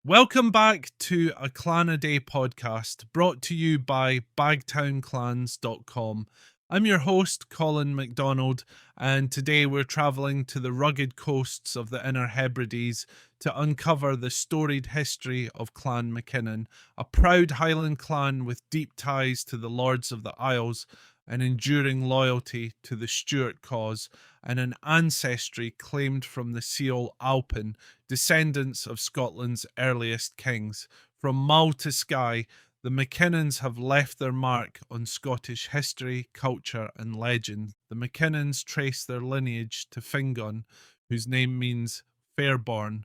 Welcome back to a Clan a Day podcast brought to you by bagtownclans.com. I'm your host, Colin MacDonald, and today we're travelling to the rugged coasts of the Inner Hebrides to uncover the storied history of Clan Mackinnon, a proud Highland clan with deep ties to the Lords of the Isles, an enduring loyalty to the Stuart cause, and an ancestry claimed from the Siol Alpin, descendants of Scotland's earliest kings. From Mull to Skye, the Mackinnons have left their mark on Scottish history, culture, and legend. The Mackinnons trace their lineage to Fingon, whose name means fairborn,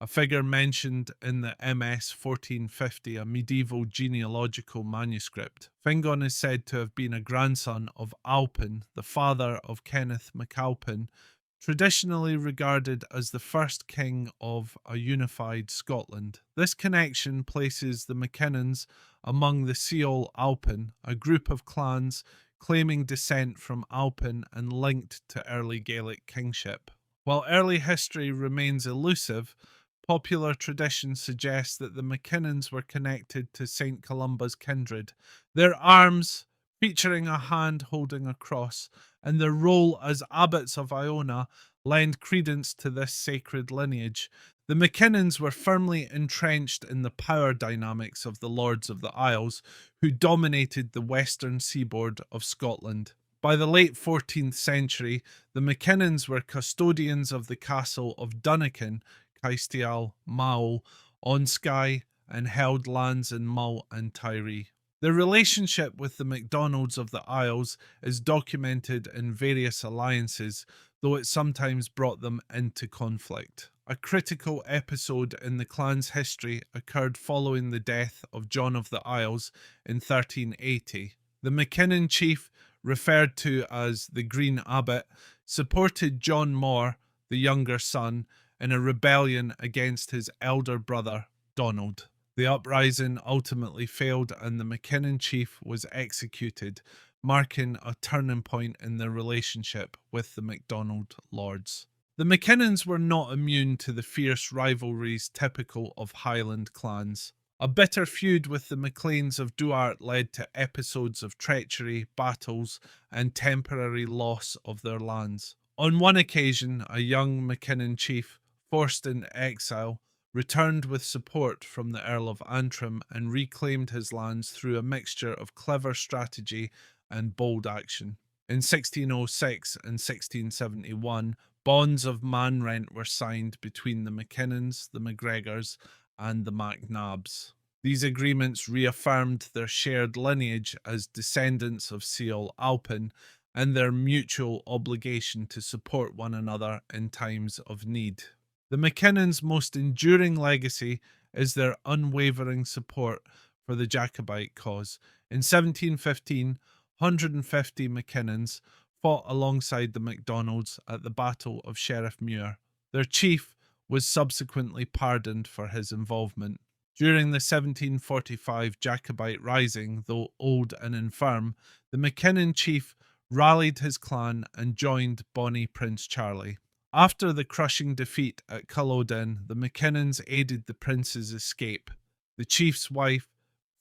a figure mentioned in the MS 1450, a medieval genealogical manuscript. Fingon is said to have been a grandson of Alpin, the father of Kenneth MacAlpin, traditionally regarded as the first king of a unified Scotland. This connection places the Mackinnons among the Siol Alpin, a group of clans claiming descent from Alpin and linked to early Gaelic kingship. While early history remains elusive, popular tradition suggests that the Mackinnons were connected to Saint Columba's kindred. Their arms, featuring a hand holding a cross, and their role as abbots of Iona lend credence to this sacred lineage. The Mackinnons were firmly entrenched in the power dynamics of the Lords of the Isles, who dominated the western seaboard of Scotland. By the late 14th century, the Mackinnons were custodians of the castle of Dunakin Castle on Skye and held lands in Mull and Tiree. Their relationship with the MacDonalds of the Isles is documented in various alliances, though it sometimes brought them into conflict. A critical episode in the clan's history occurred following the death of John of the Isles in 1380. The Mackinnon chief, referred to as the Green Abbot, supported John More, the younger son, in a rebellion against his elder brother, Donald. The uprising ultimately failed and the Mackinnon chief was executed, marking a turning point in their relationship with the MacDonald lords. The Mackinnons were not immune to the fierce rivalries typical of Highland clans. A bitter feud with the MacLeans of Duart led to episodes of treachery, battles, and temporary loss of their lands. On one occasion, a young Mackinnon chief, forced into exile, returned with support from the Earl of Antrim and reclaimed his lands through a mixture of clever strategy and bold action. In 1606 and 1671, bonds of man rent were signed between the Mackinnons, the MacGregors, and the MacNabs. These agreements reaffirmed their shared lineage as descendants of Siol Alpin and their mutual obligation to support one another in times of need. The Mackinnons' most enduring legacy is their unwavering support for the Jacobite cause. In 1715, 150 Mackinnons fought alongside the MacDonalds at the Battle of Sheriff Muir. Their chief was subsequently pardoned for his involvement. During the 1745 Jacobite Rising, though old and infirm, the Mackinnon chief rallied his clan and joined Bonnie Prince Charlie. After the crushing defeat at Culloden, the Mackinnons aided the prince's escape. The chief's wife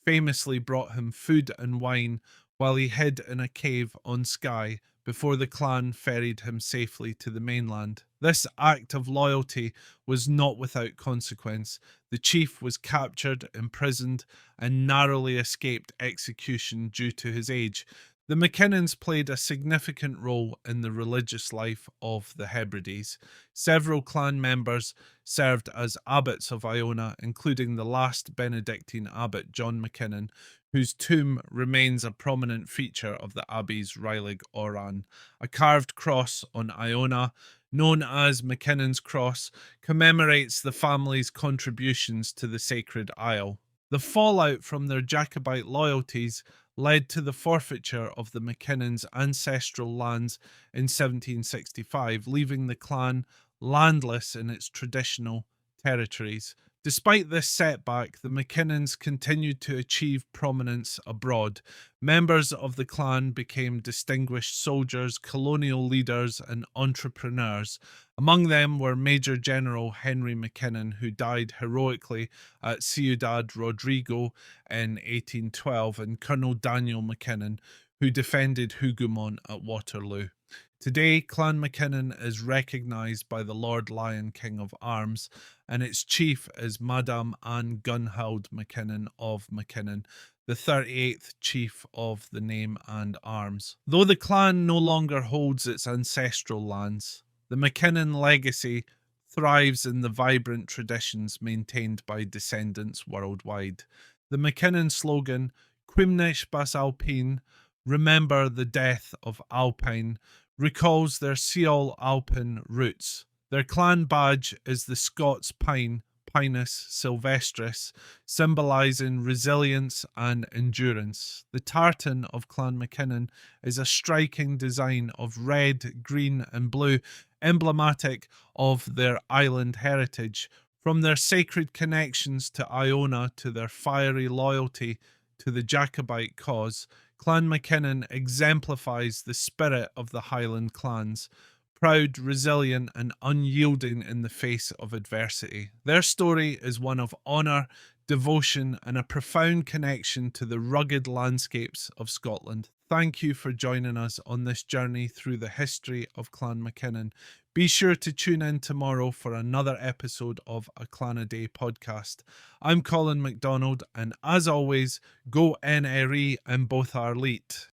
famously brought him food and wine while he hid in a cave on Skye before the clan ferried him safely to the mainland. This act of loyalty was not without consequence. The chief was captured, imprisoned, and narrowly escaped execution due to his age. The Mackinnons played a significant role in the religious life of the Hebrides. Several clan members served as abbots of Iona, including the last Benedictine abbot John Mackinnon, whose tomb remains a prominent feature of the abbey's Relive Oran. A carved cross on Iona, known as Mackinnon's Cross, commemorates the family's contributions to the sacred isle. The fallout from their Jacobite loyalties led to the forfeiture of the Mackinnons' ancestral lands in 1765, leaving the clan landless in its traditional territories. Despite this setback, the Mackinnons continued to achieve prominence abroad. Members of the clan became distinguished soldiers, colonial leaders, and entrepreneurs. Among them were Major General Henry Mackinnon, who died heroically at Ciudad Rodrigo in 1812, and Colonel Daniel Mackinnon, who defended Hougoumont at Waterloo. Today, Clan Mackinnon is recognised by the Lord Lion King of Arms, and its chief is Madame Anne Gunhild Mackinnon of Mackinnon, the 38th chief of the name and arms. Though the clan no longer holds its ancestral lands, the Mackinnon legacy thrives in the vibrant traditions maintained by descendants worldwide. The Mackinnon slogan, Quimnesh bas Alpin, remember the death of Alpine, recalls their Siol Alpin roots. Their clan badge is the Scots pine, Pinus sylvestris, symbolising resilience and endurance. The tartan of Clan Mackinnon is a striking design of red, green, and blue, emblematic of their island heritage. From their sacred connections to Iona to their fiery loyalty to the Jacobite cause, Clan Mackinnon exemplifies the spirit of the Highland clans, proud, resilient, and unyielding in the face of adversity. Their story is one of honour, devotion, and a profound connection to the rugged landscapes of Scotland. Thank you for joining us on this journey through the history of Clan Mackinnon. Be sure to tune in tomorrow for another episode of A Clan a Day podcast. I'm Colin MacDonald, and as always, go NRE and both are elite.